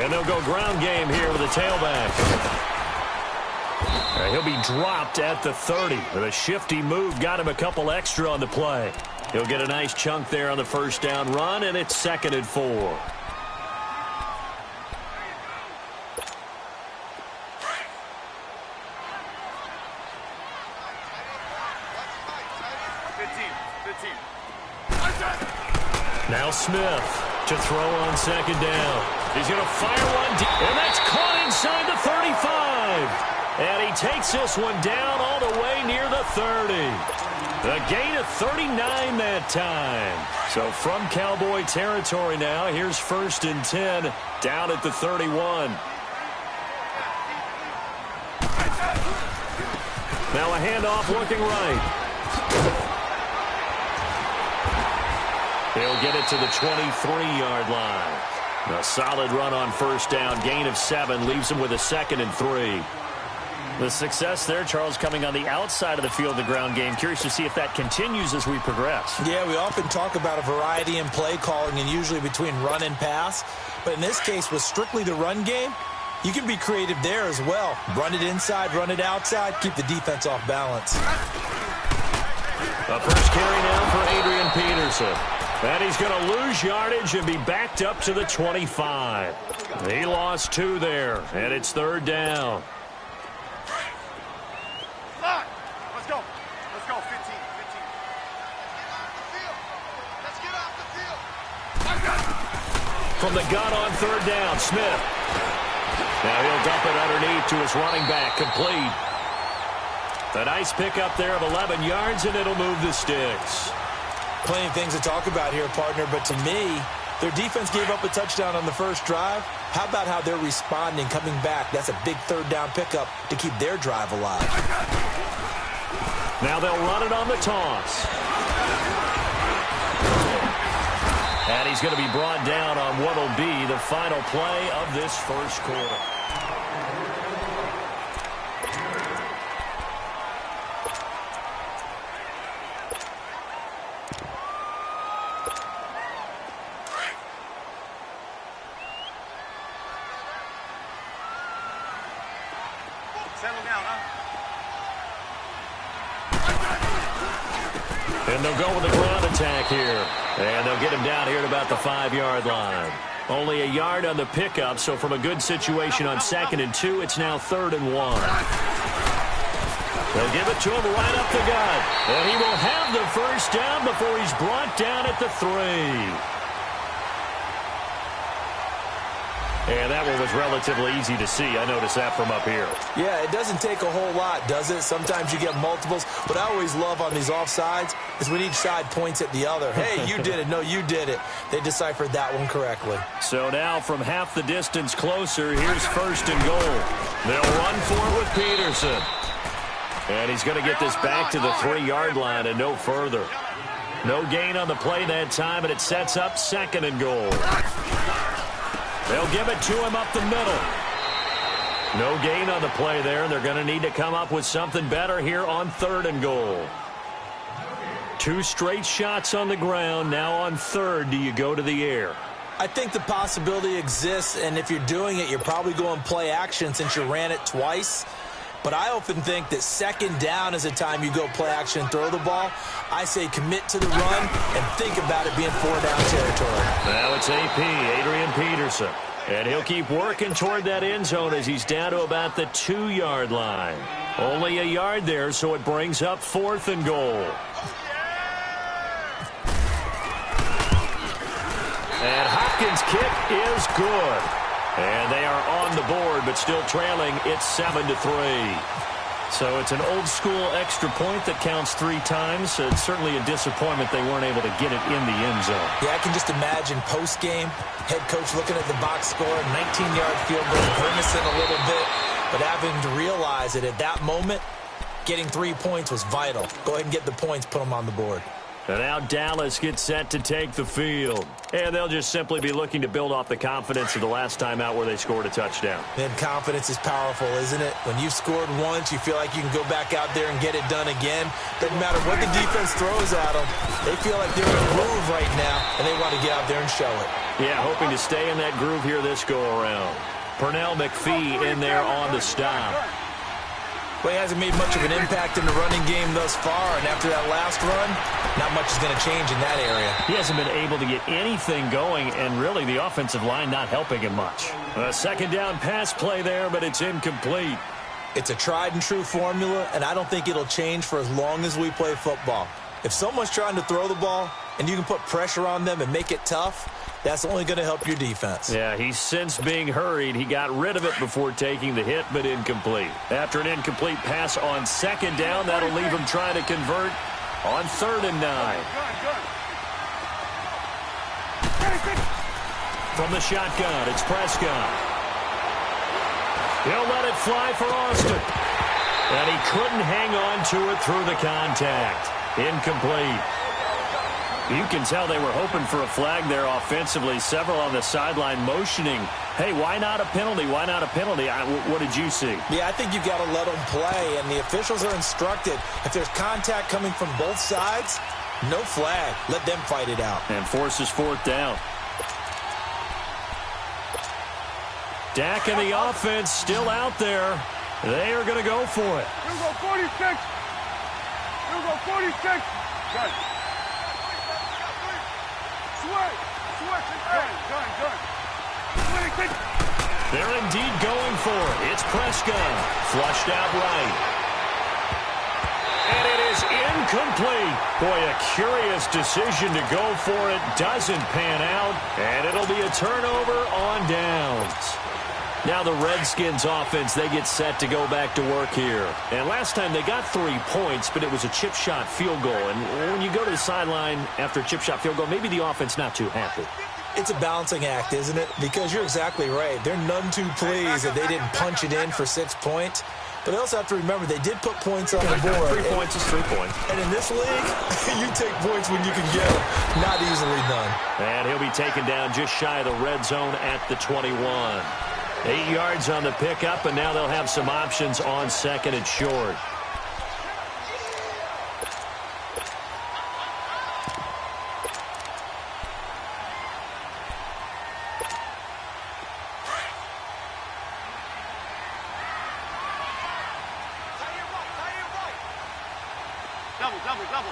And they'll go ground game here with a tailback. He'll be dropped at the 30. The shifty move got him a couple extra on the play. He'll get a nice chunk there on the first down run, and it's 2nd and 4. Now Smith to throw on 2nd down. He's going to fire one deep, and that's caught inside the 35. And he takes this one down all the way near the 30. A gain of 39 that time. So from Cowboy territory now, here's 1st and 10 down at the 31. Now a handoff looking right. He'll get it to the 23-yard line. A solid run on first down. Gain of 7 leaves him with a 2nd and 3. The success there, Charles, coming on the outside of the field, the ground game. Curious to see if that continues as we progress. Yeah, we often talk about a variety in play calling and usually between run and pass. But in this case, with strictly the run game, you can be creative there as well. Run it inside, run it outside, keep the defense off balance. A first carry now for Adrian Peterson. And he's going to lose yardage and be backed up to the 25. He lost 2 there, and it's 3rd down. Let's go. Let's go. 15. Let's get off the field. From the gun on 3rd down, Smith. Now he'll dump it underneath to his running back, complete. A nice pickup there of 11 yards, and it'll move the sticks. Plenty of things to talk about here, partner, but to me, their defense gave up a touchdown on the first drive. How about how they're responding, coming back? That's a big 3rd down pickup to keep their drive alive. Now they'll run it on the toss. And he's going to be brought down on what will be the final play of this first quarter. Settle down, huh? And they'll go with the ground attack here. And they'll get him down here at about the 5-yard line. Only a yard on the pickup, so from a good situation on 2nd and 2, it's now 3rd and 1. They'll give it to him right up the gut. And he will have the first down before he's brought down at the 3. And that one was relatively easy to see. I noticed that from up here. Yeah, it doesn't take a whole lot, does it? Sometimes you get multiples. What I always love on these offsides is when each side points at the other. Hey, you did it. No, you did it. They deciphered that one correctly. So now from half the distance closer, here's 1st and goal. They'll run for it with Peterson. And he's going to get this back to the 3-yard line and no further. No gain on the play that time, and it sets up 2nd and goal. They'll give it to him up the middle. No gain on the play there. They're going to need to come up with something better here on 3rd and goal. 2 straight shots on the ground. Now on 3rd, do you go to the air? I think the possibility exists, and if you're doing it, you're probably going play action since you ran it twice. But I often think that 2nd down is the time you go play action and throw the ball. I say commit to the run and think about it being 4-down territory. Now it's AP, Adrian Peterson. And he'll keep working toward that end zone as he's down to about the 2-yard line. Only a yard there, so it brings up 4th and goal. And Hopkins' kick is good. And they are on the board, but still trailing. It's 7-3. So it's an old-school extra point that counts 3 times. So it's certainly a disappointment they weren't able to get it in the end zone. Yeah, I can just imagine post-game, head coach looking at the box score, 19-yard field goal, grimacing a little bit, but having to realize that at that moment, getting 3 points was vital. Go ahead and get the points, put them on the board. And now Dallas gets set to take the field. And they'll just simply be looking to build off the confidence of the last time out where they scored a touchdown. And confidence is powerful, isn't it? When you've scored once, you feel like you can go back out there and get it done again. Doesn't matter what the defense throws at them. They feel like they're in a groove right now, and they want to get out there and show it. Yeah, hoping to stay in that groove here this go-around. Pernell McPhee in there on the stop. Well, he hasn't made much of an impact in the running game thus far, and after that last run, not much is going to change in that area. He hasn't been able to get anything going, and really the offensive line not helping him much. A second down pass play there, but it's incomplete. It's a tried-and-true formula, and I don't think it'll change for as long as we play football. If someone's trying to throw the ball, and you can put pressure on them and make it tough, that's only going to help your defense. Yeah, he's since being hurried. He got rid of it before taking the hit, but incomplete. After an incomplete pass on second down, that'll leave him trying to convert on 3rd and 9. From the shotgun, it's Prescott. He'll let it fly for Austin. And he couldn't hang on to it through the contact. Incomplete. You can tell they were hoping for a flag there offensively. Several on the sideline motioning, hey, why not a penalty? Why not a penalty? What did you see? Yeah, I think you've got to let them play, and the officials are instructed. If there's contact coming from both sides, no flag. Let them fight it out. And forces 4th down. Dak and the offense still out there. They are going to go for it. Here we go, 46. Here we go, 46. Good. They're indeed going for it. It's Prescott. Flushed out right. And it is incomplete. Boy, a curious decision to go for it. Doesn't pan out. And it'll be a turnover on downs. Now the Redskins offense, they get set to go back to work here. And last time they got 3 points, but it was a chip shot field goal. And when you go to the sideline after a chip shot field goal, maybe the offense not too happy. It's a balancing act, isn't it? Because you're exactly right. They're none too pleased that they didn't punch it in for 6 points. But they also have to remember they did put points on the board. 3 points is 3 points. And in this league, you take points when you can get them. Not easily done. And he'll be taken down just shy of the red zone at the 21. 8 yards on the pickup, and now they'll have some options on 2nd and short. Double.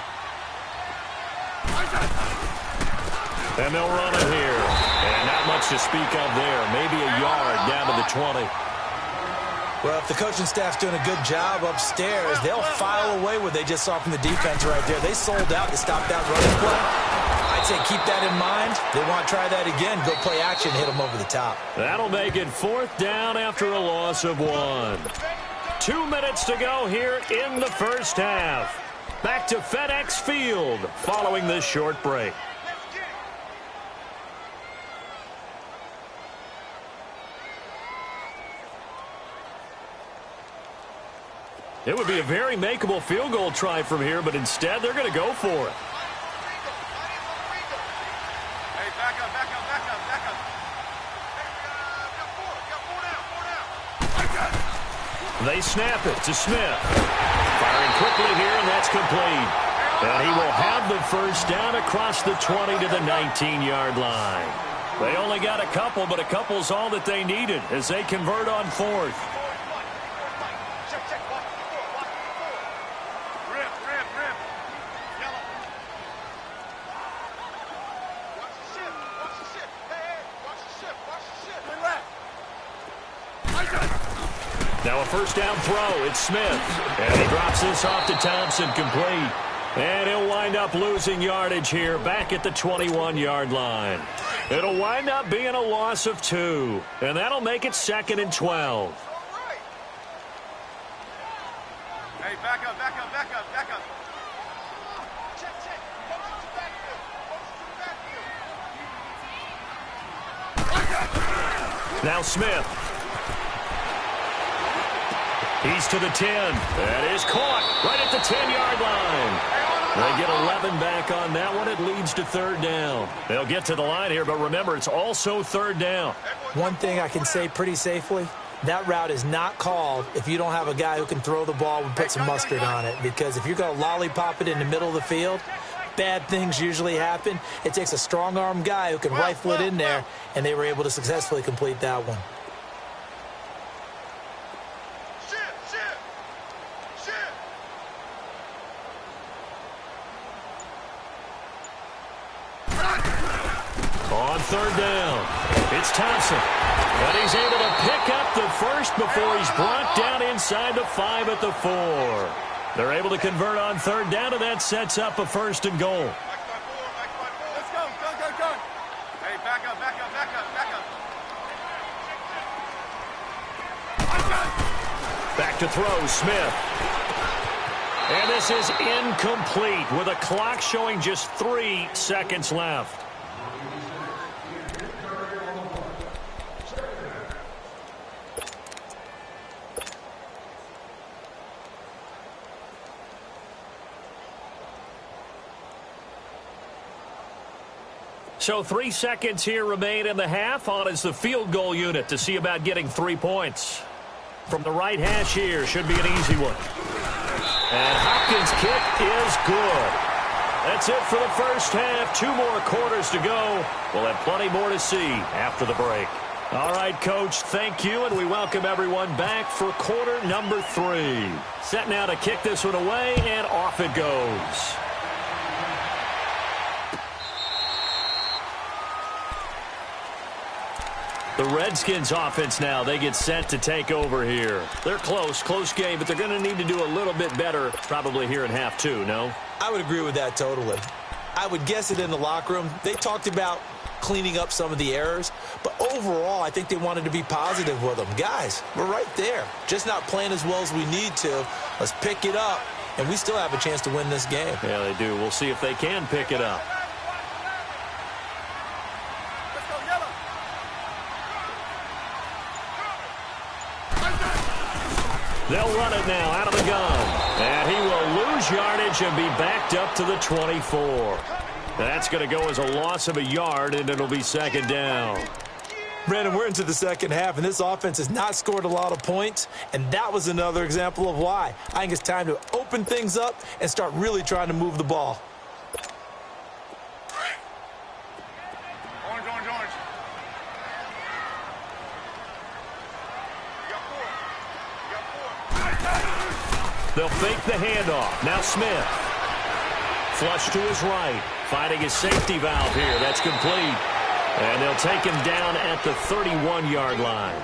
And they'll run it here. And not much to speak of there. Maybe a yard down to the 20. Well, if the coaching staff's doing a good job upstairs, they'll file away what they just saw from the defense right there. They sold out to stop that running play. I'd say keep that in mind. They want to try that again. Go play action, hit them over the top. That'll make it 4th down after a loss of 1. 2 minutes to go here in the first half. Back to FedEx Field following this short break. It would be a very makeable field goal try from here, but instead they're going to go for it. Hey, back up. They snap it to Smith. Firing quickly here, and that's complete. And he will have the first down across the 20 to the 19-yard line. They only got a couple, but a couple's all that they needed as they convert on 4th. Now a first down throw. It's Smith. And he drops this off to Thompson, complete. And he'll wind up losing yardage here back at the 21-yard line. It'll wind up being a loss of 2. And that'll make it 2nd and 12. Hey, back up. Now Smith. He's to the 10. That is caught right at the 10-yard line. They get 11 back on that one. It leads to third down. They'll get to the line here, but remember, it's also third down. One thing I can say pretty safely, that route is not called if you don't have a guy who can throw the ball and put some mustard on it. Because if you're going to lollipop it in the middle of the field, bad things usually happen. It takes a strong-arm guy who can rifle it in there, and they were able to successfully complete that one. On third down, it's Thompson. And he's able to pick up the first before he's brought down inside the 5 at the 4. They're able to convert on third down, and that sets up a first and goal. Let's go. Go. Hey, back up. Back to throw, Smith. And this is incomplete with a clock showing just 3 seconds left. So 3 seconds here remain in the half. On is the field goal unit to see about getting 3 points. From the right hash here, should be an easy one. And Hopkins' kick is good. That's it for the first half. 2 more quarters to go. We'll have plenty more to see after the break. All right, Coach, thank you, and we welcome everyone back for quarter number 3. Set now to kick this one away, and off it goes. The Redskins offense now, they get set to take over here. They're close game, but they're going to need to do a little bit better probably here in half 2, no? I would agree with that totally. I would guess it in the locker room. They talked about cleaning up some of the errors, but overall, I think they wanted to be positive with them. Guys, we're right there. Just not playing as well as we need to. Let's pick it up, and we still have a chance to win this game. Yeah, they do. We'll see if they can pick it up. They'll run it now out of the gun. And he will lose yardage and be backed up to the 24. That's going to go as a loss of a yard, and it'll be second down. Brandon, we're into the second half, and this offense has not scored a lot of points, and that was another example of why. I think it's time to open things up and start really trying to move the ball. Orange. They'll fake the handoff. Now Smith. Flush to his right. Finding his safety valve here. That's complete. And they'll take him down at the 31-yard line.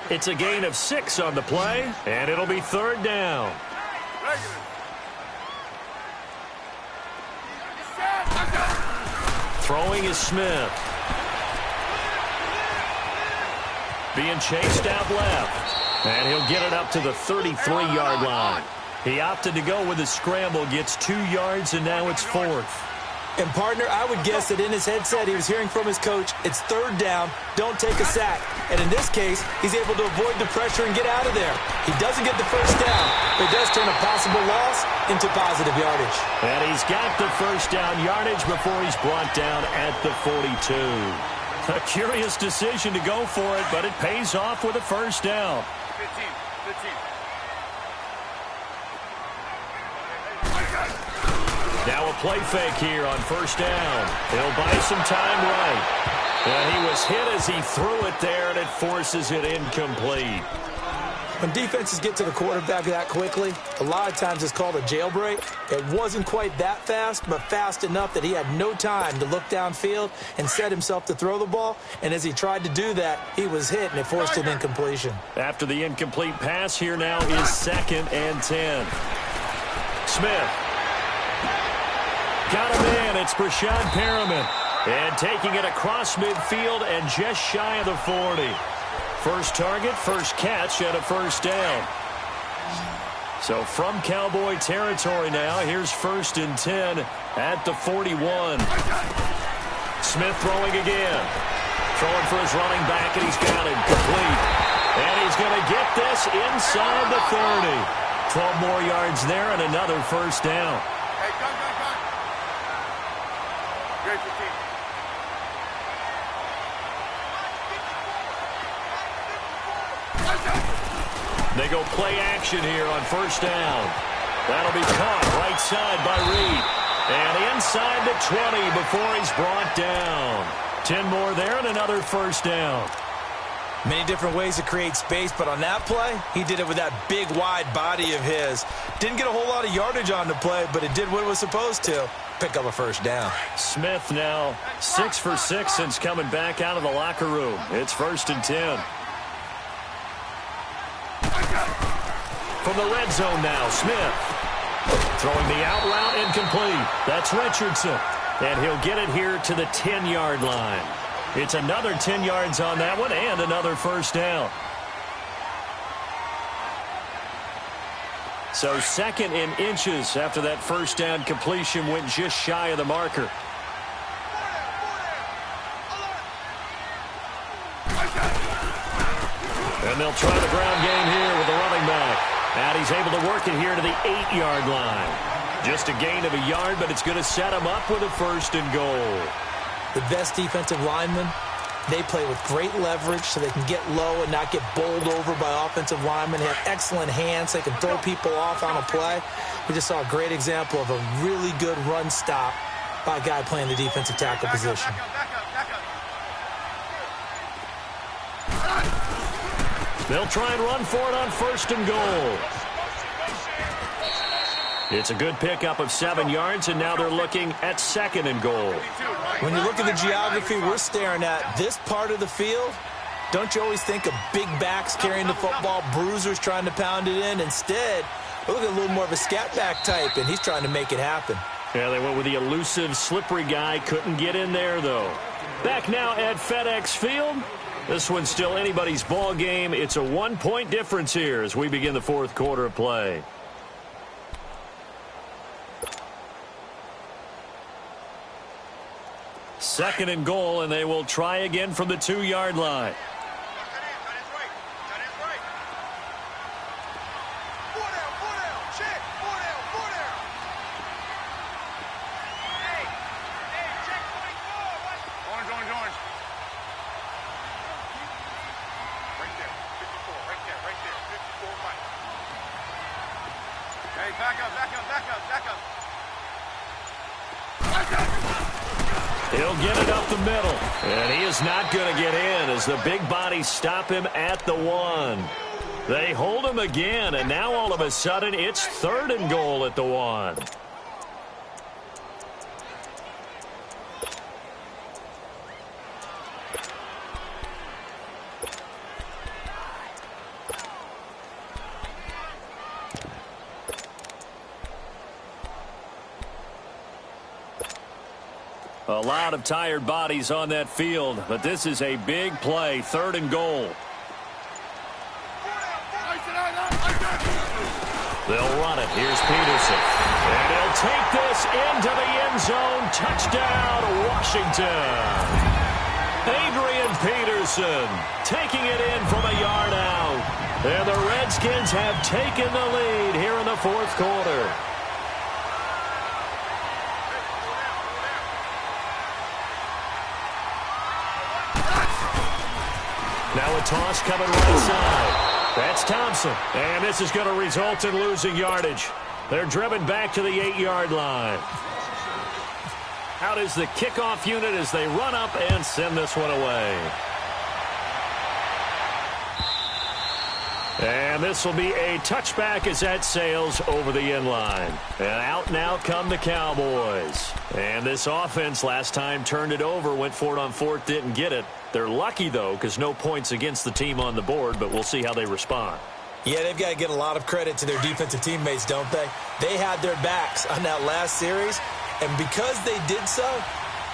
It's a gain of 6 on the play, and it'll be third down. Throwing is Smith. Being chased out left. And he'll get it up to the 33-yard line. He opted to go with a scramble, gets 2 yards, and now it's 4th. And, partner, I would guess that in his headset he was hearing from his coach, it's third down, don't take a sack. And in this case, he's able to avoid the pressure and get out of there. He doesn't get the first down, but it does turn a possible loss into positive yardage. And he's got the first down yardage before he's brought down at the 42. A curious decision to go for it, but it pays off with a first down. 15. Now a play fake here on first down. He'll buy some time right. And he was hit as he threw it there, and it forces it incomplete. When defenses get to the quarterback that quickly, a lot of times it's called a jailbreak. It wasn't quite that fast, but fast enough that he had no time to look downfield and set himself to throw the ball. And as he tried to do that, he was hit, and it forced an incompletion. After the incomplete pass, here now is 2nd and 10. Smith. Got a man. It's Brashad Perriman. And taking it across midfield and just shy of the 40. First target, first catch, and a first down. So from Cowboy territory now, here's 1st and 10 at the 41. Smith throwing again. Throwing for his running back, and he's got it complete. And he's going to get this inside the 30. 12 more yards there and another first down. Hey, gun. Great for team. They go play action here on first down. That'll be caught right side by Reed. And inside the 20 before he's brought down. 10 more there and another first down. Many different ways to create space, but on that play, he did it with that big, wide body of his. Didn't get a whole lot of yardage on the play, but it did what it was supposed to. Pick up a first down. Smith now 6 for 6 since coming back out of the locker room. It's 1st and 10. From the red zone now, Smith. Throwing the out route incomplete. That's Richardson. And he'll get it here to the 10-yard line. It's another 10 yards on that one and another first down. So 2nd in inches after that first down completion went just shy of the marker. And they'll try the ground game here with the running back. And he's able to work it here to the 8-yard line. Just a gain of a yard, but it's going to set him up with a 1st and goal. The best defensive linemen, they play with great leverage so they can get low and not get bowled over by offensive linemen. They have excellent hands. They can throw people off on a play. We just saw a great example of a really good run stop by a guy playing the defensive tackle position. They'll try and run for it on 1st and goal. It's a good pickup of 7 yards, and now they're looking at 2nd and goal. When you look at the geography we're staring at, this part of the field, don't you always think of big backs carrying the football, bruisers trying to pound it in? Instead, we're looking at a little more of a scat back type, and he's trying to make it happen. Yeah, they went with the elusive, slippery guy. Couldn't get in there, though. Back now at FedEx Field. This one's still anybody's ball game. It's a 1-point difference here as we begin the 4th quarter of play. Second and goal, and they will try again from the 2-yard line. He'll get it up the middle, and he is not going to get in as the big bodies stop him at the 1. They hold him again, and now all of a sudden it's 3rd and goal at the 1. A lot of tired bodies on that field, but this is a big play, 3rd and goal. They'll run it. Here's Peterson. And he'll take this into the end zone. Touchdown, Washington. Adrian Peterson taking it in from a yard out. And the Redskins have taken the lead here in the 4th quarter. Now a toss coming right side. That's Thompson. And this is going to result in losing yardage. They're driven back to the 8-yard line. Out is the kickoff unit as they run up and send this one away. And this will be a touchback as that sails over the end line. And out now come the Cowboys. And this offense last time turned it over, went for it on 4th, didn't get it. They're lucky, though, because no points against the team on the board, but we'll see how they respond. Yeah, they've got to get a lot of credit to their defensive teammates, don't they? They had their backs on that last series, and because they did so,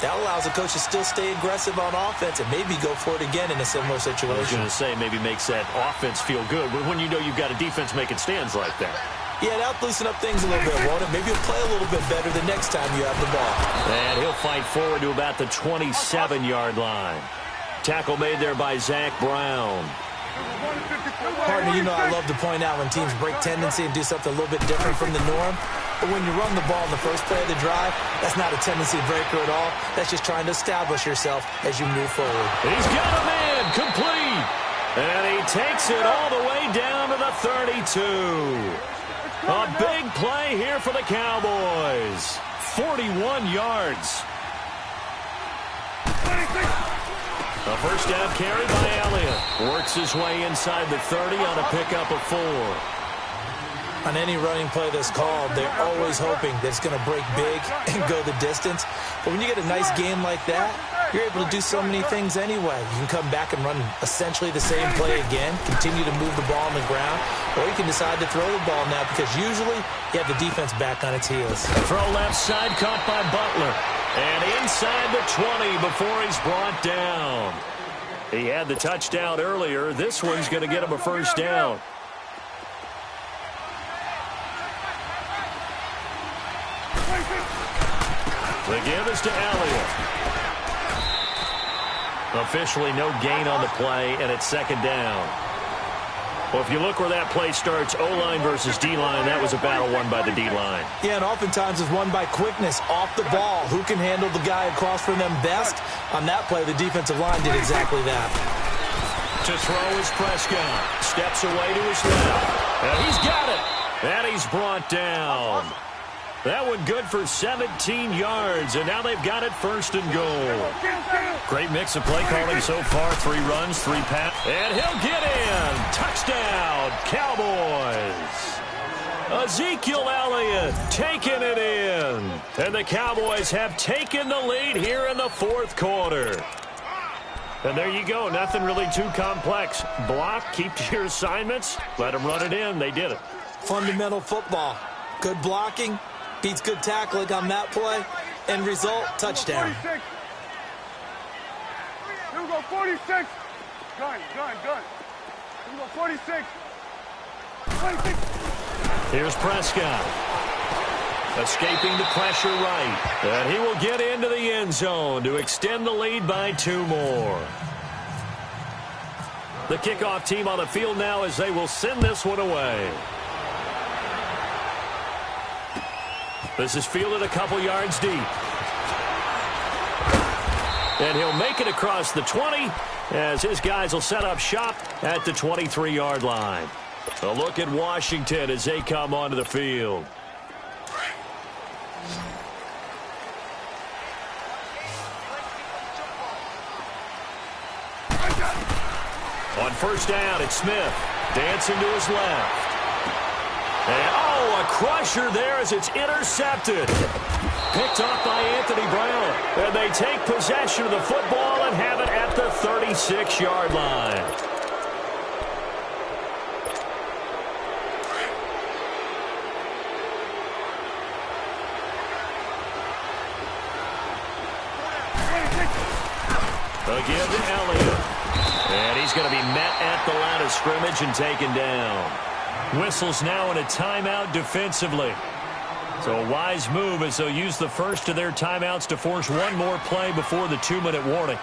that allows the coach to still stay aggressive on offense and maybe go for it again in a similar situation. I was going to say maybe makes that offense feel good, but when you know you've got a defense making stands like that. Yeah, that'll loosen up things a little bit, won't it? Maybe you'll play a little bit better the next time you have the ball. And he'll fight forward to about the 27-yard line. Tackle made there by Zach Brown. Partner, you know I love to point out when teams break tendency and do something a little bit different from the norm. But when you run the ball in the first play of the drive, that's not a tendency breaker at all. That's just trying to establish yourself as you move forward. He's got a man complete. And he takes it all the way down to the 32. A big play here for the Cowboys. 41 yards. A first down carry by Elliott. Works his way inside the 30 on a pickup of 4. On any running play that's called, they're always hoping that it's going to break big and go the distance. But when you get a nice game like that, you're able to do so many things anyway. You can come back and run essentially the same play again, continue to move the ball on the ground, or you can decide to throw the ball now because usually you have the defense back on its heels. Throw left side caught by Butler. And inside the 20 before he's brought down. He had the touchdown earlier. This one's going to get him a first down. The give is to Elliott. Officially no gain on the play, and it's second down. Well, if you look where that play starts, O-line versus D-line, that was a battle won by the D-line. Yeah, and oftentimes it's won by quickness off the ball. Who can handle the guy across from them best? On that play, the defensive line did exactly that. To throw is Prescott. Steps away to his left. And he's got it. And he's brought down. That one good for 17 yards, and now they've got it first and goal. Great mix of play calling so far. 3 runs, 3 passes. And he'll get in. Touchdown, Cowboys. Ezekiel Elliott taking it in. And the Cowboys have taken the lead here in the fourth quarter. And there you go. Nothing really too complex. Block, keep to your assignments, let them run it in. They did it. Fundamental football. Good blocking. Beats good tackling on that play. End result, touchdown. 46. Here we go, 46. Gun. Here we go, 46. 26. Here's Prescott. Escaping the pressure right. And he will get into the end zone to extend the lead by 2 more. The kickoff team on the field now as they will send this one away. This is fielded a couple yards deep. And he'll make it across the 20 as his guys will set up shop at the 23-yard line. A look at Washington as they come onto the field. On first down, it's Smith. Dancing to his left. And, oh, a crusher there as it's intercepted. Picked off by Anthony Brown. And they take possession of the football and have it at the 36-yard line. A give to Elliott. And he's going to be met at the line of scrimmage and taken down. Whistles now in a timeout defensively. So a wise move as they'll use the first of their timeouts to force one more play before the 2-minute warning.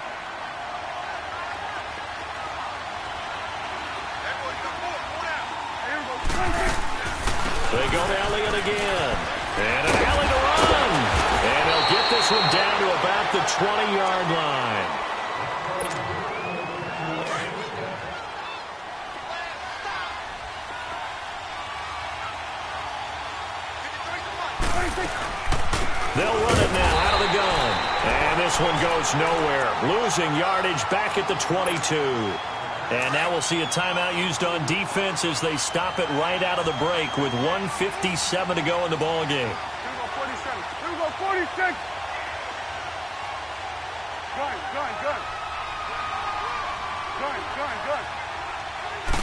They go to Elliott again. And an alley to run. And he'll get this one down to about the 20-yard line. They'll run it now out of the gun. And this one goes nowhere. Losing yardage back at the 22. And now we'll see a timeout used on defense as they stop it right out of the break with 1:57 to go in the ball game. Here we go, 47. Here we go, 46. Gun.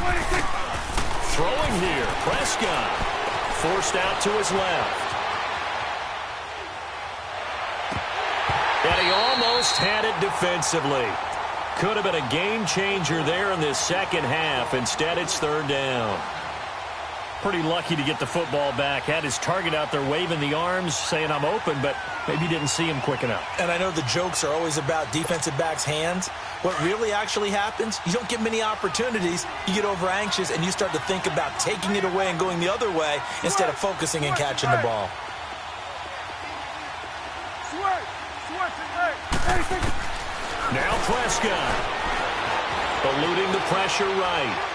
26. Throwing here, Prescott. Forced out to his left. And he almost had it defensively. Could have been a game changer there in this second half. Instead, it's third down. Pretty lucky to get the football back. Had his target out there waving the arms, saying I'm open, but maybe didn't see him quick enough. And I know the jokes are always about defensive backs' hands. What really actually happens, you don't get many opportunities. You get over anxious, and you start to think about taking it away and going the other way instead of focusing and catching the ball. Now Prescott. Eluding the pressure right.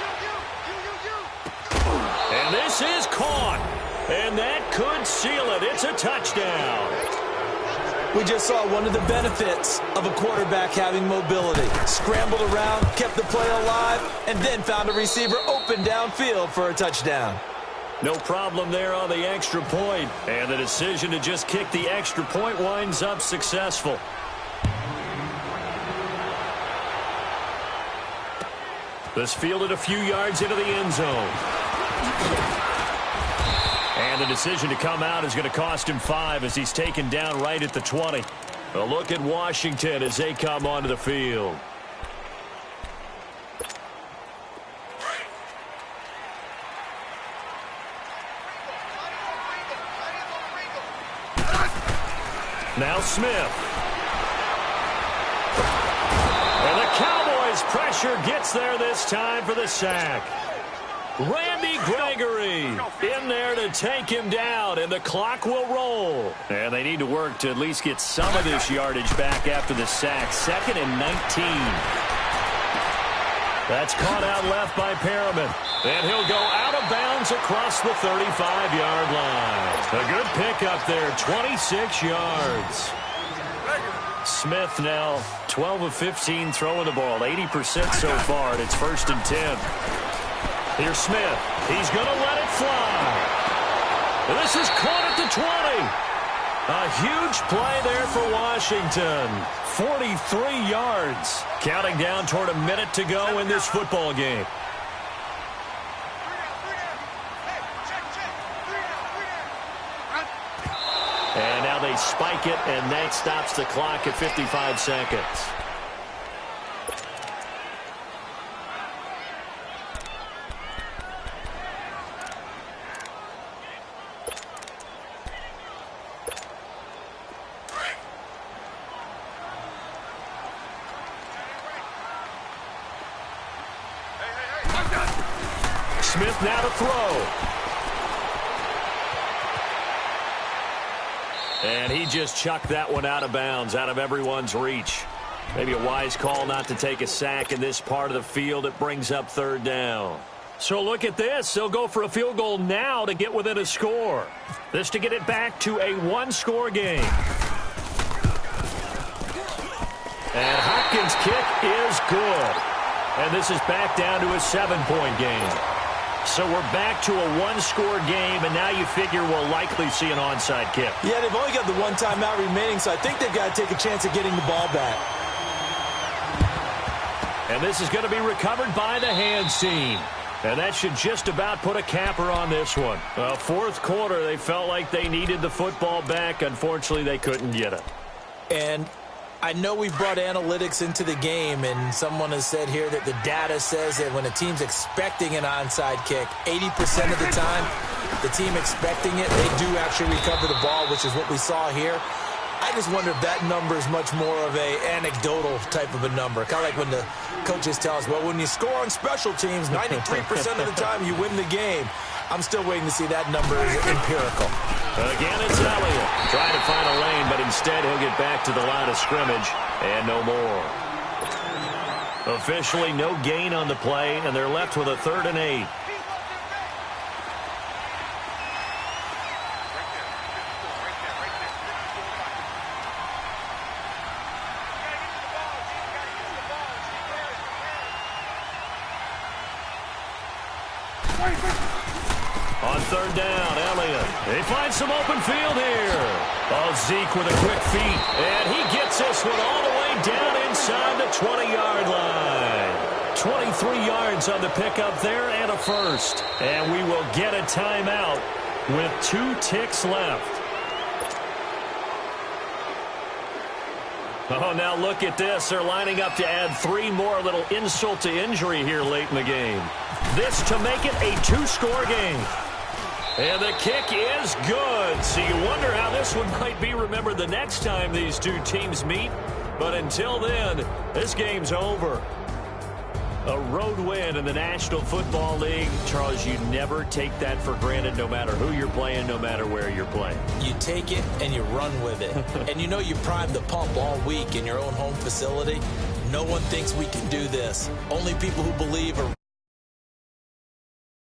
And this is caught. And that could seal it. It's a touchdown. We just saw one of the benefits of a quarterback having mobility. Scrambled around, kept the play alive, and then found a receiver open downfield for a touchdown. No problem there on the extra point. And the decision to just kick the extra point winds up successful. This fielded a few yards into the end zone. And the decision to come out is going to cost him 5 as he's taken down right at the 20. A look at Washington as they come onto the field. Now Smith. And the Cowboys pressure gets there this time for the sack. Randy Gregory in there to take him down, and the clock will roll. And they need to work to at least get some of this yardage back after the sack. 2nd and 19. That's caught out left by Perriman. And he'll go out of bounds across the 35-yard line. A good pickup there, 26 yards. Smith now 12 of 15 throwing the ball, 80% so far, and it's 1st and 10. Here's Smith. He's going to let it fly. And this is caught at the 20. A huge play there for Washington. 43 yards. Counting down toward a minute to go in this football game. And now they spike it, and that stops the clock at 55 seconds. Smith now to throw. And he just chucked that one out of bounds, out of everyone's reach. Maybe a wise call not to take a sack in this part of the field. It brings up 3rd down. So look at this. They'll go for a field goal now to get within a score. This to get it back to a 1-score game. And Hopkins' kick is good. And this is back down to a 7-point game. So we're back to a 1-score game, and now you figure we'll likely see an onside kick. Yeah, they've only got the 1 timeout remaining, so I think they've got to take a chance at getting the ball back. And this is going to be recovered by the hands team. And that should just about put a capper on this one. 4th quarter, they felt like they needed the football back. Unfortunately, they couldn't get it. And I know we've brought analytics into the game, and someone has said here that the data says that when a team's expecting an onside kick, 80% of the time, the team expecting it, they do actually recover the ball, which is what we saw here. I just wonder if that number is much more of a anecdotal type of a number. Kind of like when the coaches tell us, well, when you score on special teams, 93% of the time you win the game. I'm still waiting to see that number is empirical. Again, it's Elliott trying to find a lane, but instead he'll get back to the line of scrimmage and no more. Officially no gain on the play, and they're left with a 3rd and 8. On 3rd down, Elliott. They find some open field here. Oh, Zeke with a quick feet. And he gets this one all the way down inside the 20-yard line. 23 yards on the pickup there and a 1st. And we will get a timeout with 2 ticks left. Oh, now look at this. They're lining up to add 3 more, a little insult to injury here late in the game. This to make it a 2-score game. And the kick is good. So you wonder how this one might be remembered the next time these two teams meet. But until then, this game's over. A road win in the National Football League. Charles, you never take that for granted, no matter who you're playing, no matter where you're playing. You take it and you run with it. And you know you primed the pump all week in your own home facility. No one thinks we can do this. Only people who believe are